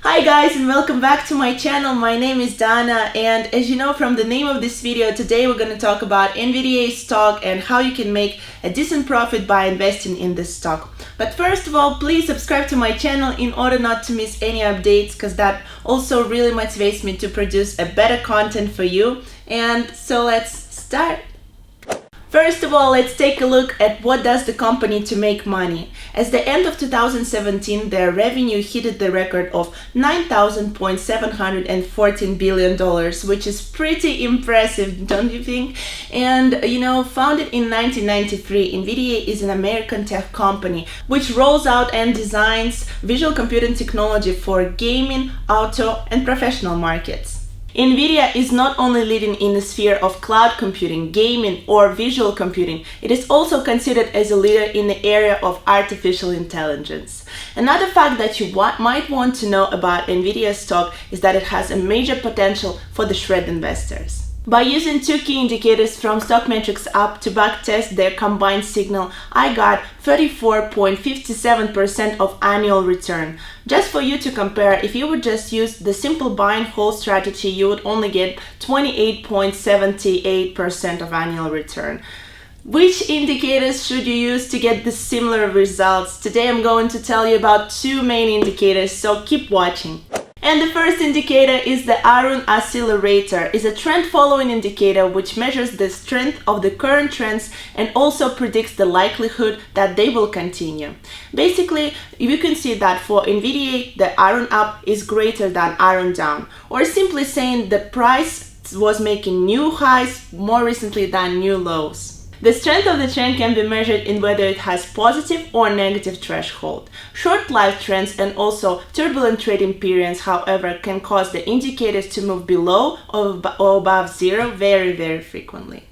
Hi guys, and welcome back to my channel. My name is Dana, and as you know from the name of this video, today we're going to talk about NVDA stock and how you can make a decent profit by investing in this stock. But first of all, please subscribe to my channel in order not to miss any updates, because that also really motivates me to produce a better content for you. And so let's start. First of all, let's take a look at what does the company to make money. At the end of 2017, their revenue hit the record of $9,714 billion, which is pretty impressive, don't you think? And founded in 1993, Nvidia is an American tech company which rolls out and designs visual computing technology for gaming, auto, and professional markets. Nvidia is not only leading in the sphere of cloud computing, gaming, or visual computing, it is also considered as a leader in the area of artificial intelligence. Another fact that you might want to know about Nvidia stock is that it has a major potential for the shred investors. By using two key indicators from StockMetrix app to backtest their combined signal, I got 34.57% of annual return. Just for you to compare, if you would just use the simple buy and hold strategy, you would only get 28.78% of annual return. Which indicators should you use to get the similar results? Today I'm going to tell you about two main indicators, so keep watching. And the first indicator is the Arun Accelerator. It's a trend following indicator which measures the strength of the current trends and also predicts the likelihood that they will continue. Basically, you can see that for Nvidia, the Arun up is greater than Arun down, or simply saying the price was making new highs more recently than new lows. The strength of the trend can be measured in whether it has positive or negative threshold. Short-lived trends and also turbulent trading periods, however, can cause the indicators to move below or above zero very frequently.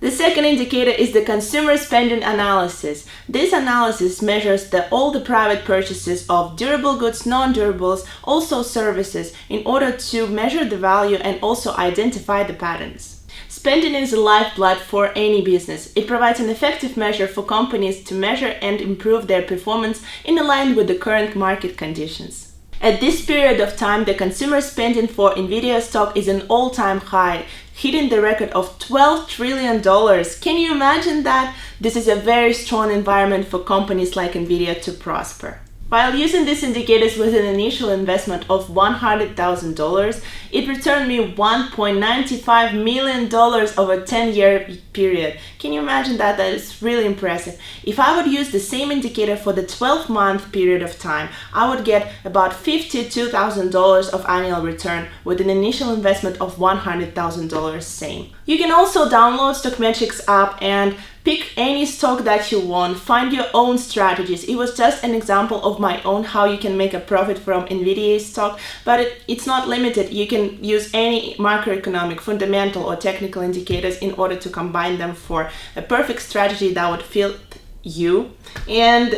The second indicator is the consumer spending analysis. This analysis measures all the private purchases of durable goods, non-durables, also services, in order to measure the value and also identify the patterns. Spending is the lifeblood for any business. It provides an effective measure for companies to measure and improve their performance in line with the current market conditions. At this period of time, the consumer spending for Nvidia stock is an all-time high, hitting the record of $12 trillion. Can you imagine that? This is a very strong environment for companies like Nvidia to prosper. While using these indicators with an initial investment of $100,000, it returned me $1.95 million over a 10-year period. Can you imagine that? That is really impressive. If I would use the same indicator for the 12-month period of time, I would get about $52,000 of annual return with an initial investment of $100,000 same. You can also download StockMetrix app and pick any stock that you want, find your own strategies. It was just an example of my own how you can make a profit from Nvidia stock, but it's not limited. You can use any macroeconomic, fundamental or technical indicators in order to combine them for a perfect strategy that would fit you. And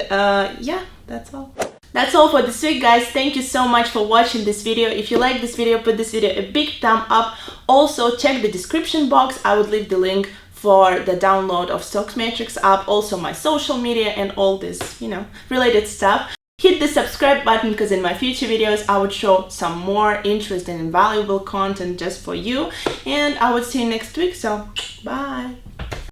yeah, that's all. That's all for this week, guys. Thank you so much for watching this video. If you like this video, put this video a big thumb up. Also, check the description box. I would leave the link for the download of StockMetrix app, also my social media and all this, related stuff. Hit the subscribe button, because in my future videos I would show some more interesting and valuable content just for you. And I would see you next week, so bye.